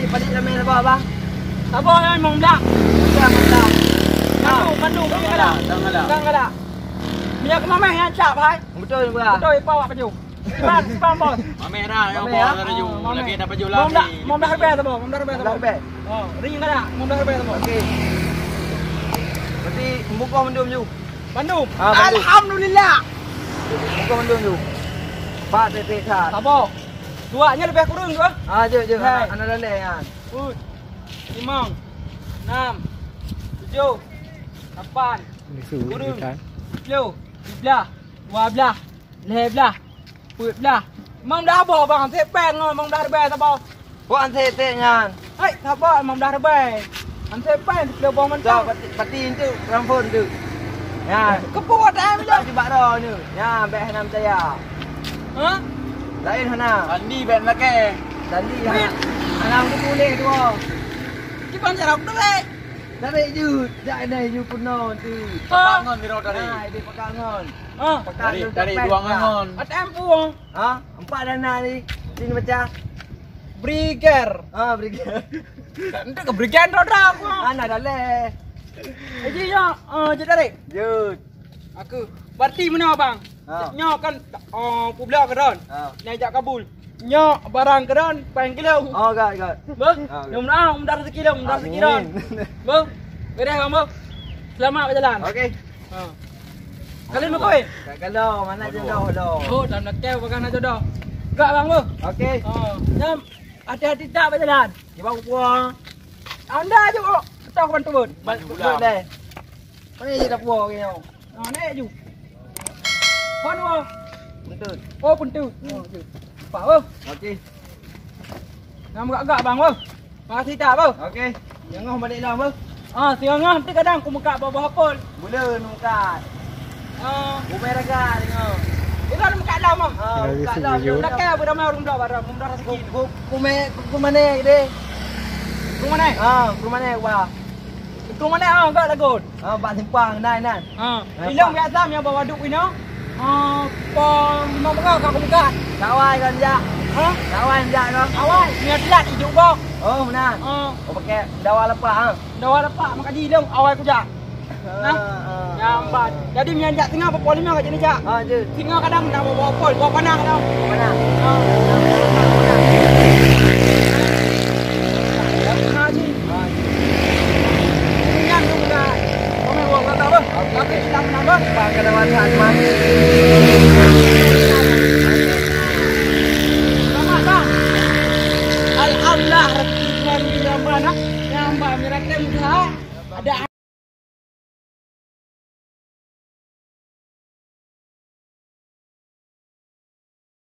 Balik ramai apa bang? Apa yang mau dak? Mandu dah ada. Minyak mameh yang cap hai. Betul bang. Betul bawa baju. Spam bos. Mameh dah, yang bawa baju. Lagi ada baju lagi. Mom dah habis tu, mom dah habis tu. Oh, ring ada, mom dah habis tu. Okey. Berarti buka mendum ju. Bandung. Bandung. Alhamdulillah. Buka mendum ju. Pak tete khat. Apa? Duanya lebih kurang tu. Je. Anak leleh kan. 5, 6, 7, 8, 9, 10, 11, 12, 13, 14. Mong dah apa bang? Sepeng mong dah rebel apa? Buat tete nyan. Hei, apa mong dah rebel? An sepeng dia bawa mentah. Pati tu rampun tu. Ya, Kepuat am je. di baro ni. Ya, bek hanam saya. Ha? Lain hana. Andi ben lagi. Tadi hanam tu boleh tu. Kiban jarak tu eh. Dari ju, dak nai ju puno tu. Pakangon biro tadi. Di pakangon. Ha? Dari dua ngangon. At am puang. Ha? Empat dana ni. Sini macam. Briger. Beri. Nanti ke brigan dah aku. Anak dah leh. Jadi ya, je tarik. Jut. Aku berarti mana bang? Nya kan publa keron. Najak kabul. Nya barang keron pangkilo. Gak. Bang, mudah-mudahan mudah rezeki dah, mudah rezeki dah. Bang, beres bang, bang. Selamat berjalan. Okey. Kalian mau koin? Kalau mana jodoh dah. Oh, dan nak kau bagan nak jodoh. Gak bang, bang. Okey. Jam hati-hati tak berjalan. Kita puang. Anda je kok. Kita aku bantu bun. Bantu deh. Mana je dah puang kau. Naik je. Pon bang. Betul. Oh, pentu. Pak bang. Okey. Nama agak bang bang. Makasih tak bang. Okey. Jangan balik dah bang. Tengah nanti kadang aku muka bawah pun. Mula nukat. Umai raga tengok. Itu ada muka dalam bang. Muka dah. Nak kau beramai orang dah barang. Mudah rezeki. Ku mana dia? Rumah mana? Rumah mana wah. Rumah mana? Enggak lagut. Bak simpang nan. Hilang biasa yang bawa duk ini. Mau buka kau buka. Kawan kan jak. Kawan jak no. Awal ni telat hidup bang. Oh benar. Pakai dawa lepas Dawa lepak makan di hilang awal aku jak. Nampak. Jadi mian jak tengah apa poli nak kat sini jak. Je. Tengah kadang nak bawa pol, bawa panah kadang. Mana? Kita menambah Pakai dawa mas. Selamat bang. Alhamdulillah rezeki dengan di mana? Yang mbak merakam ada